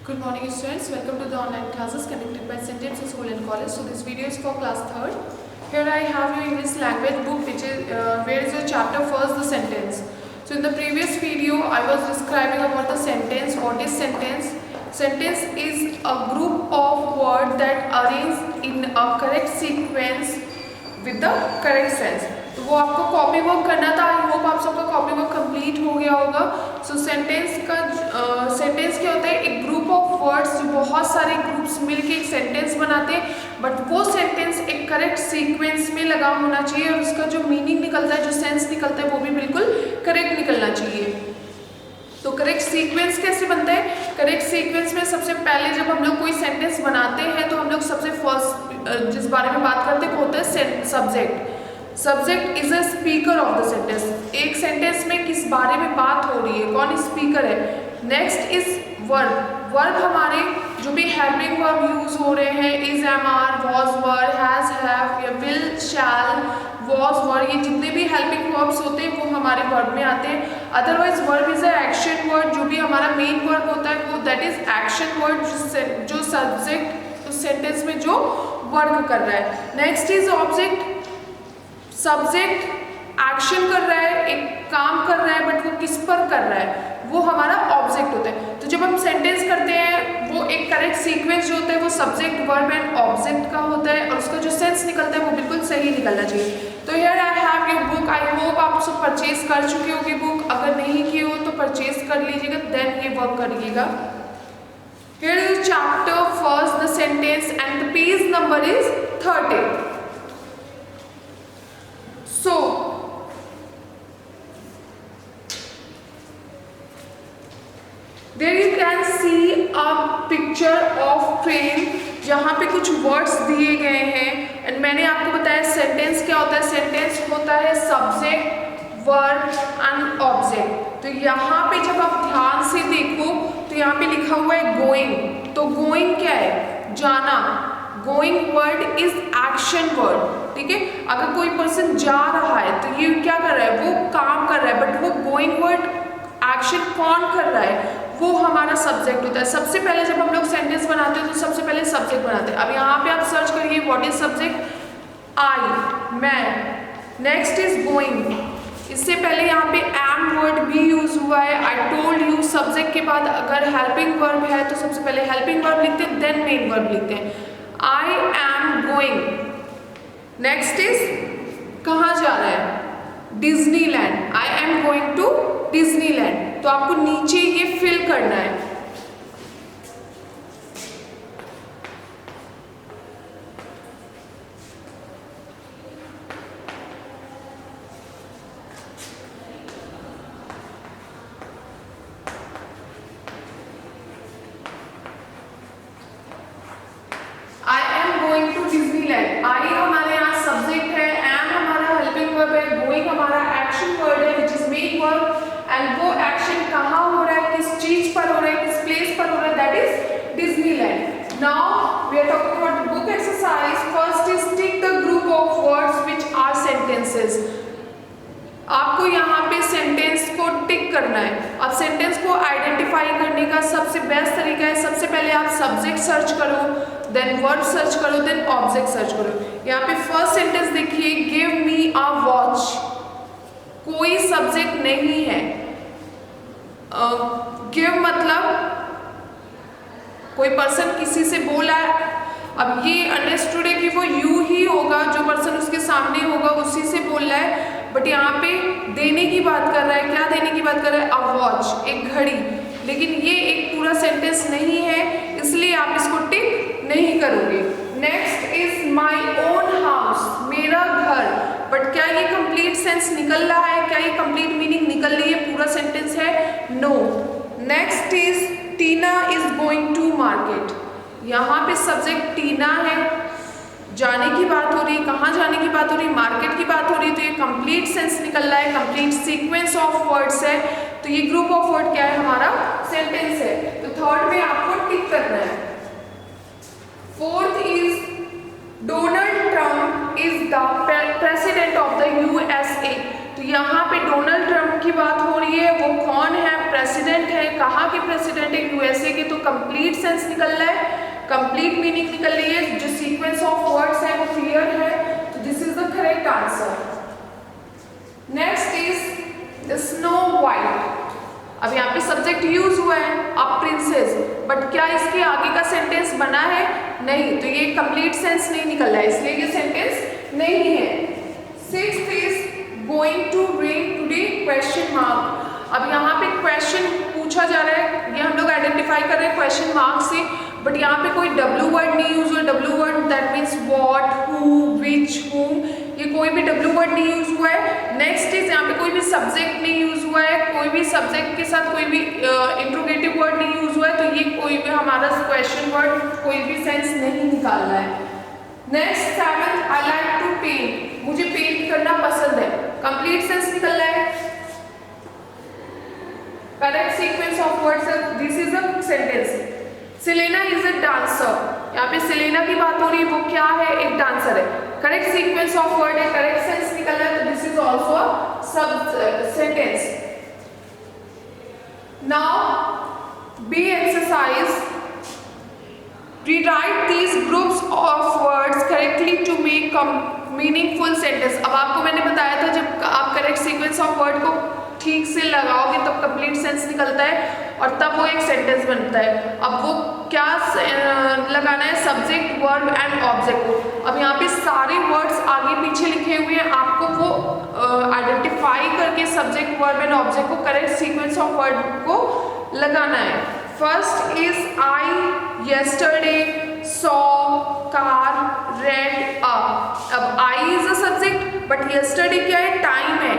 Good morning students, welcome to the online classes conducted by St. James School and College. So this video is for class 3rd. Here I have your English language book which is where is your chapter first, the sentence. So in the previous video I was describing about the sentence. What is sentence? Sentence is a group of words that arranged in a correct sequence with the correct sense. तो वो आपको copy work करना था. I hope आप सबका copy work complete हो गया होगा. सो सेंटेंस क्या होता है? एक ग्रुप ऑफ वर्ड्स जो बहुत सारे ग्रुप्स मिलके एक सेंटेंस बनाते हैं, बट वो सेंटेंस एक करेक्ट सीक्वेंस में लगा होना चाहिए और उसका जो मीनिंग निकलता है, जो सेंस निकलता है, वो भी बिल्कुल करेक्ट निकलना चाहिए. तो करेक्ट सीक्वेंस कैसे बनता है? करेक्ट सीक्वेंस में सबसे पहले जब हम लोग कोई सेंटेंस बनाते हैं तो हम लोग सबसे फर्स्ट जिस बारे में बात करते हैं वो होता है subject. Subject is a speaker of the sentence. एक सेंटेंस में किस बारे में बात हो रही है, कौन स्पीकर है. Next is verb. वर्ब हमारे जो भी हेल्पिंग वर्ब यूज हो रहे हैं, is, am, are, was, were, has, have या विल, शैल, वॉज, वर, ये जितने भी हेल्पिंग वर्ब्स होते हैं वो हमारे वर्ब में आते हैं. Otherwise verb is a action word. जो भी हमारा मेन वर्ब होता है वो दैट इज एक्शन वर्ड, जो सब्जेक्ट उस सेंटेंस में जो वर्क कर रहा है. Next is object. Subject action कर रहा है, एक काम कर रहा है, बट वो किस पर कर रहा है, वो हमारा ऑब्जेक्ट होता है. तो जब हम सेंटेंस करते हैं वो एक करेक्ट सीक्वेंस जो होता है वो सब्जेक्ट, वर्ब एंड ऑब्जेक्ट का होता है और उसका जो सेंस निकलता है वो बिल्कुल सही निकलना चाहिए. तो here I have your book. I hope आप सब परचेज कर चुके होगे बुक. अगर नहीं किए हो तो परचेज कर लीजिएगा, देन ये वर्क करिएगा. Here is chapter first, the sentence, and the page number is 30. So, there you can see a picture of train. जहाँ पे कुछ वर्ड्स दिए गए हैं एंड मैंने आपको बताया सेंटेंस क्या होता है. सेंटेंस होता है सब्जेक्ट, वर्ब एंड ऑब्जेक्ट. तो यहाँ पे जब आप ध्यान से देखो तो यहाँ पे लिखा हुआ है गोइंग. तो गोइंग क्या है? जाना. Going word is action word. ठीक है, अगर कोई पर्सन जा रहा है तो ये क्या कर रहा है? वो काम कर रहा है, बट वो गोइंग वर्ड एक्शन कौन कर रहा है? वो हमारा सब्जेक्ट होता है. सबसे पहले जब हम लोग सेंटेंस बनाते हैं तो सबसे पहले सब्जेक्ट बनाते हैं. अब यहाँ पे आप सर्च करिए व्हाट इज सब्जेक्ट. आई, मैं. Next is going. इससे पहले यहाँ पे एम वर्ड भी यूज हुआ है. I told you. सब्जेक्ट के बाद अगर हेल्पिंग वर्ब है तो सबसे पहले हेल्पिंग वर्ब लिखते हैं, देन मेन वर्ब लिखते हैं. I am going. Next is कहाँ जा रहा है? Disneyland. I am going to Disneyland. तो आपको नीचे ये फिल करना है. I am going to Disneyland. I हमारे यहाँ सब्जेक्ट है, एम हमारा हेल्पिंग वर्ब है, गोइंग हमारा एक्शन वर्ड है which is main verb. And वो एक्शन कहाँ हो रहा है, किस चीज पर हो रहा है, किस प्लेस पर हो रहा है, that is Disneyland. Now we are talking about book exercise. First is tick the group of words which are sentences. आपको यहाँ पे सेंटेंस को टिक करना है. अब सेंटेंस को आइडेंटिफाई करने का सबसे बेस्ट तरीका है, सबसे पहले आप सब्जेक्ट सर्च करो, देन वर्ब सर्च करो, देन ऑब्जेक्ट सर्च करो. यहाँ पे फर्स्ट सेंटेंस देखिए, गिव मी अ वॉच. कोई सब्जेक्ट नहीं है. गिव मतलब कोई पर्सन किसी से बोला है. अब ये अंडरस्टूड है कि वो यू ही होगा, जो पर्सन उसके सामने होगा उसी से बोल रहा है, बट यहाँ पे देने की बात कर रहा है. क्या देने की बात कर रहा है? अ वॉच, एक घड़ी. लेकिन ये एक पूरा सेंटेंस नहीं है, इसलिए आप इसको टिक नहीं करोगे. Next is my own house. मेरा घर. बट क्या ये कंप्लीट सेंस निकल रहा है? क्या ये कंप्लीट मीनिंग निकल रही है? पूरा सेंटेंस है? No. Next is Tina is going to market. यहाँ पे सब्जेक्ट टीना है, जाने की बात हो रही है. कहाँ जाने की बात हो रही है? मार्केट की बात हो रही है. तो ये कंप्लीट सेंस निकल रहा है, कंप्लीट सीक्वेंस ऑफ वर्ड्स है. तो ये ग्रुप ऑफ वर्ड क्या है? हमारा सेंटेंस है. तो थर्ड में आपको टिक करना है. Fourth is Donald Trump is the president of the USA. तो यहाँ पे डोनाल्ड ट्रम्प की बात हो रही है. वो कौन है? प्रेसिडेंट है. कहाँ के प्रेसिडेंट है? यूएसए के. तो कंप्लीट सेंस निकल रहा है, कंप्लीट मीनिंग निकल रही है, जो सीक्वेंस ऑफ वर्ड्स है वो क्लियर है, तो this is the correct answer. Next is snow white. अब यहाँ पे सब्जेक्ट यूज हुआ है अ प्रिंसेस, बट क्या इसके आगे का सेंटेंस बना है? नहीं, तो ये कंप्लीट सेंस नहीं निकल रहा है, इसलिए ये सेंटेंस नहीं है। Sixth is going to rain today question mark. अब यहाँ पे क्वेश्चन पूछा जा रहा है, ये हम लोग आइडेंटिफाई कर रहे हैं क्वेश्चन मार्क से, बट यहाँ पे कोई डब्ल्यू वर्ड नहीं यूज हुआ। W word that means what, who, which, whom, ये कोई भी डब्ल्यू वर्ड नहीं यूज हुआ है। नेक्स्ट इज यहाँ पे कोई भी सब्जेक्ट नहीं यूज हुआ है, कोई भी सब्जेक्ट के साथ कोई भी इंट्रोगेटिव वर्ड नहीं यूज हुआ है, तो ये कोई भी हमारा क्वेश्चन वर्ड कोई भी सेंस नहीं निकाल रहा है। Next seventh, I like to paint, मुझे पेंट करना पसंद है, कंप्लीट सेंस निकल रहा है। Correct sequence of words, this is a sentence. Selena is a dancer, यहाँ पे सेलेना की बात हो रही है, वो क्या है? एक डांसर है। करेक्ट सीक्वेंस ऑफ वर्ड है, करेक्ट सेंस निकल रहा है, तो दिस इज ऑल्सो अ सब sentence. Now B exercise, rewrite these groups of words correctly to make meaningful sentence। अब आपको मैंने बताया था जब आप करेक्ट सीक्वेंस ऑफ वर्ड को ठीक से लगाओगे तब कंप्लीट सेंस निकलता है और तब वो एक सेंटेंस बनता है। अब वो क्या लगाना है? Subject, verb and object. अब यहाँ पे सारे वर्ड्स आगे पीछे लिखे हुए हैं, आपको वो आइडेंटिफाई करके सब्जेक्ट, वर्ब एंड ऑब्जेक्ट को करेक्ट सीक्वेंस ऑफ वर्ड को लगाना है। First is I yesterday saw car red a. अब I is a subject but yesterday क्या है? टाइम है।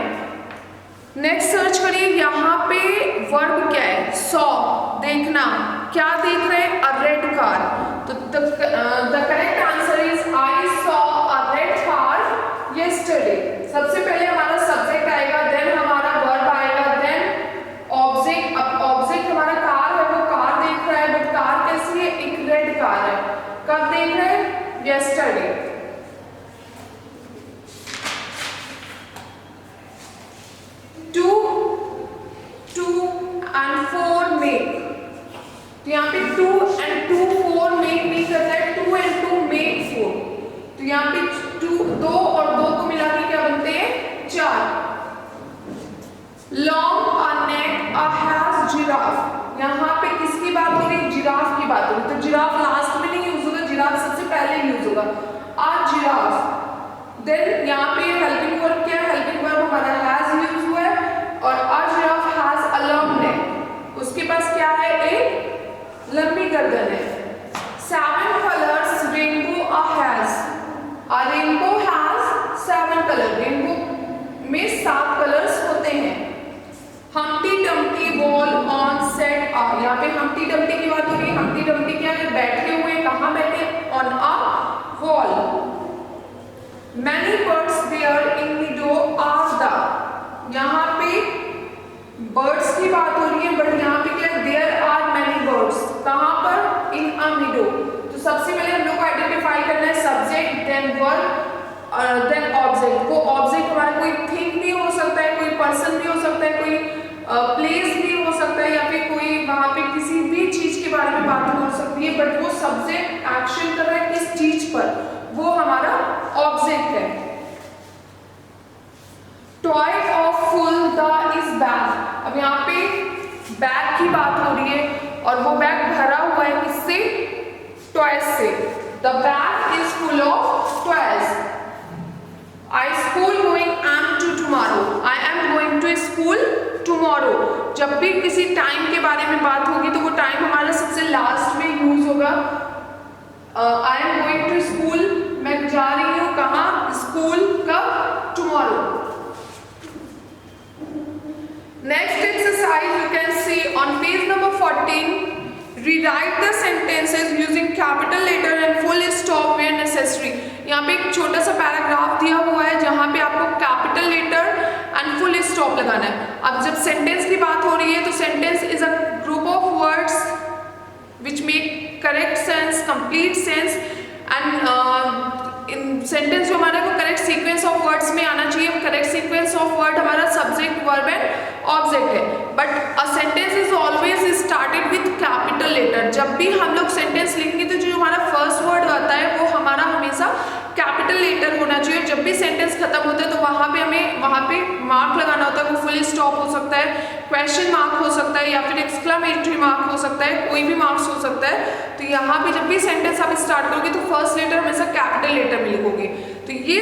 नेक्स्ट सर्च करिए, यहाँ पे वर्ब क्या है? सॉ, देखना, क्या देख रहे हैं? अ रेड कार। तो the correct answer is I saw a red car yesterday. सबसे पहले हमारा सब्जेक्ट आएगा, देन हमारा वर्ब आएगा, देन ऑब्जेक्ट। अब ऑब्जेक्ट हमारा कार है, वो कार देख रहा है, बट कार कैसी है? एक रेड कार है। कब देख रहे हैं? येस्टरडे। तो यहाँ पे 2 and 2 4 मेक नहीं करता है, 2 and 2 मेक 4। तो यहाँ पे 2 और 2 को मिला के क्या बनते हैं? 4। Long a neck a has giraffe, यहाँ पे किसकी बात हो रही? जिराफ की बात हो रही। तो जिराफ लास्ट में नहीं यूज होगा, जिराफ सबसे पहले यूज होगा। अ जिराफ। देन यहाँ पे हेल्पिंग वर्ब क्या है? हेल्पिंग वर्ब हमारा हैज यूज हुआ है और a giraffe has a long neck, उसके पास क्या है? एक लंबी गर्दन है। 7 colours rainbow a has, a rainbow has 7 colour, rainbow में 7 कलर्स होते हैं। Humpty Dumpty wall on sat a, यहाँ पे हम्टी डम्टी की बात हो रही है। हम्टी डम्टी क्या है? बैठे हुए, कहाँ बैठे? On a wall. Many birds there in meadow are the, यहाँ पे बर्ड्स की बात हो रही है, बट यहाँ पे क्या है? देयर आर मैनी बर्ड्स, कहाँ पर? इन अ मीडो। तो सबसे पहले हम लोग को आइडेंटिफाई करना है subject, then verb, then object. वो ऑब्जेक्ट हमारा कोई थिंग भी हो सकता है, कोई पर्सन भी हो सकता है, कोई प्लेस भी हो सकता है, या फिर कोई वहां पे किसी भी चीज के बारे में बात हो सकती है, बट वो सब्जेक्ट एक्शन कर रहा है किस चीज पर, वो हमारा ऑब्जेक्ट है। Toy of full the is bag. अब यहाँ पे बैग की बात हो रही है और वो बैग भरा हुआ है किससे? टॉयज से। The bag is full of toys. I school going am to tomorrow, I am going to school tomorrow. जब भी किसी टाइम के बारे में बात होगी तो वो टाइम हमारा सबसे लास्ट में यूज होगा। I am going to school, मैं जा रही हूँ कहाँ? स्कूल। कब? Tomorrow. Next exercise you can see on page number 14. Rewrite the sentences using capital letter and full stop where necessary. यहाँ पे एक छोटा सा पैराग्राफ दिया हुआ है जहाँ पे आपको capital letter and full stop लगाना है। अब जब सेंटेंस की बात हो रही है तो sentence is a group of words which make correct sense, complete sense and in sentence जो हमारा को करेक्ट सीक्वेंस ऑफ वर्ड्स में आना चाहिए। करेक्ट सीक्वेंस ऑफ वर्ड हमारा सब्जेक्ट, वर्ब एंड ऑब्जेक्ट है, but a sentence is always started with capital letter. Letter, जब भी हम लोग सेंटेंस लिखेंगे तो जो हमारा फर्स्ट वर्ड आता है वो हमारा हमेशा कैपिटल लेटर होना चाहिए। जब भी सेंटेंस खत्म होता है तो वहाँ पे हमें वहाँ पे मार्क लगाना होता है, वो फुल स्टॉप हो सकता है, क्वेश्चन मार्क हो सकता है, या फिर एक्सक्लामेटरी मार्क हो सकता है, कोई भी मार्क्स हो सकता है। तो यहाँ पे जब भी सेंटेंस आप स्टार्ट करोगे तो फर्स्ट लेटर हमेशा कैपिटल लेटर में लिखोगे। तो ये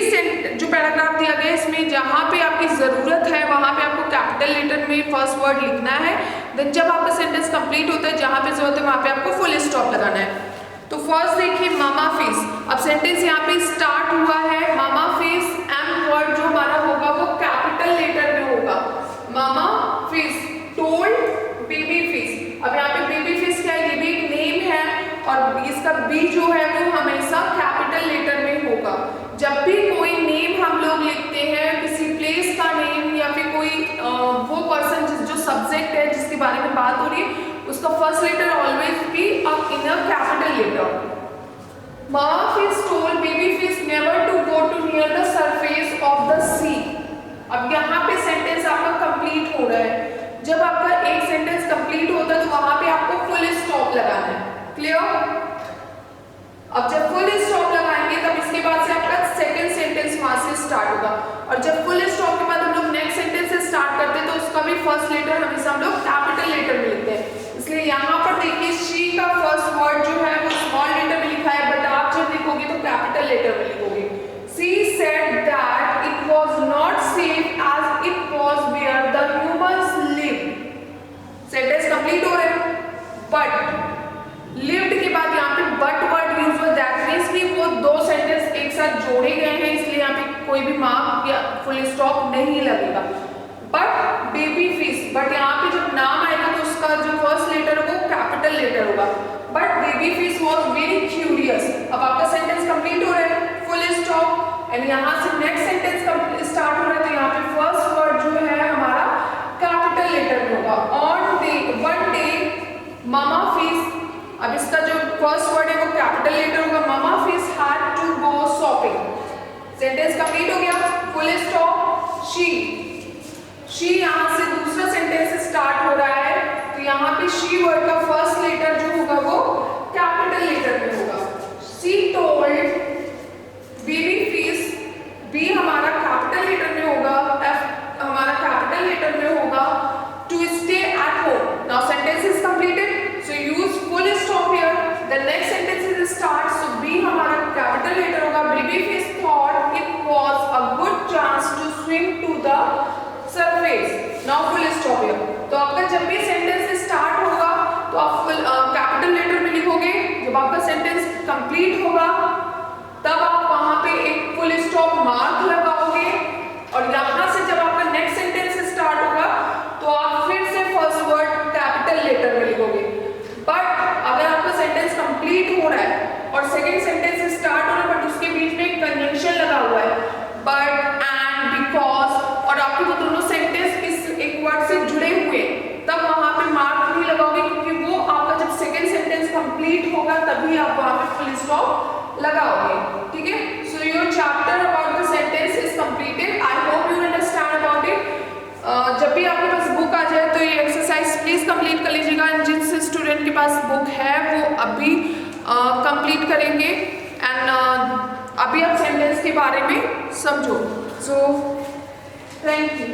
जो पैराग्राफ दिया गया है इसमें जहाँ पे आपकी ज़रूरत है वहाँ पे आपको कैपिटल लेटर में फर्स्ट वर्ड लिखना है। देन जब आपका सेंटेंस कंप्लीट होता है जहाँ पे जरूरत है वहाँ पे आपको फुल स्टॉप लगाना है। तो फर्स्ट देखिए मामा फिश, अब सेंटेंस यहाँ पे स्टार्ट हुआ है, मामा फिश, एम वर्ड जो हमारा होगा वो कैपिटल लेटर में होगा। Mama fish told baby fish, अब यहाँ पे बेबी फिश क्या है, ये भी एक नेम है और इसका बी जो है वो हमेशा कैपिटल लेटर में होगा। जब भी कोई नेम हम लोग लिखते हैं, किसी प्लेस का नेम या फिर कोई वो पर्सन जो सब्जेक्ट है जिसके बारे में बात हो रही है उसका first letter always be in a capital letter. Mama fish told baby fish never to go too near the surface of the sea. अब यहाँ पे सेंटेंस आपका कंप्लीट हो रहा है, जब आपका एक सेंटेंस कंप्लीट होता है तो वहां पे आपको फुल स्टॉप लगाना है। क्लियर? अब जब फुल स्टॉप लगाएंगे तब इसके बाद से आपका सेकंड सेंटेंस वहां से स्टार्ट होगा, और जब फुल स्टॉप के बाद हम लोग नेक्स्ट सेंटेंस से स्टार्ट करते हैं तो उसका भी फर्स्ट लेटर हमेशा हम लोग कैपिटल लेटर में लिखते हैं। इसलिए यहाँ पर देखिए शी का फर्स्ट वर्ड जो है वो स्मॉल लेटर में लिखा है, बट आप जब लिखोगे तो कैपिटल लेटर में लिखोगे। She said that it was not safe as it was where the humans live. Sentence complete हो रहा है, बट लिव्ड के बाद यहाँ पे बट वर्ड यूज हुआ, दैट मींस कि वो दो सेंटेंस एक साथ जोड़े गए हैं, इसलिए यहाँ पे कोई भी मार्क या फुल स्टॉप नहीं लगेगा। बट बेबी फिश, बट यहाँ पे जब नाम आएगा तो उसका जो फर्स्ट लेटर है वो कैपिटल लेटर होगा। But baby fish was very curious, अब आपका सेंटेंस कंप्लीट हो रहा है, फुल स्टॉप, एंड यहाँ से नेक्स्ट सेंटेंस स्टार्ट हो रहा है तो यहाँ पे फर्स्ट वर्ड जो है हमारा कैपिटल लेटर में होगा। On day one day mama fish, अब इसका जो फर्स्ट वर्ड है वो कैपिटल लेटर होगा। Mama fish had to go shopping, sentence complete हो गया, फुल स्टॉप। शी यहाँ से दूसरा सेंटेंस स्टार्ट हो रहा है तो यहाँ पे शी वर्ड का फर्स्ट लेटर जो होगा वो कैपिटल लेटर में होगा। She told baby fish, B हमारा कैपिटल लेटर में होगा, एफ हमारा कैपिटल लेटर में होगा, to stay at home. Now sentence is completed, so use full stop here. The next sentence is start, so B हमारा capital letter होगा। Baby fish thought it was a good chance to swim to the surface. Now full stop here. तो आपका जब भी sentence start होगा तो आप full capital letter में लिखोगे, जब आपका सेंटेंस कंप्लीट होगा तब आप वहां पे एक फुल स्टॉप मार्क लगाओगे, और यहाँ से जब आपका नेक्स्ट सेंटेंस स्टार्ट होगा तो आप फिर से फर्स्ट वर्ड कैपिटल लेटर में लिखोगे। बट अगर आपका सेंटेंस कंप्लीट हो रहा है और सेकंड सेंटेंस स्टार्ट हो रहा है बट उसके बीच में एक कंजंक्शन लगा हुआ है, बट, एंड, बिकॉज, और आपके वो दोनों सेंटेंस इस एक वर्ड से जुड़े हुए, तब वहां पे मार्क नहीं लगाओगे, क्योंकि वो आपका जब सेकंड सेंटेंस कंप्लीट होगा तभी आप वहां पे फुल स्टॉप लगाओगे। ठीक है, so your chapter about the sentence is completed. I hope you understand about it. जब भी आपके पास बुक आ जाए तो ये एक्सरसाइज प्लीज कंप्लीट कर लीजिएगा, जिस स्टूडेंट के पास बुक है वो अभी कंप्लीट करेंगे, एंड अभी आप सेंटेंस के बारे में समझो। So thank you.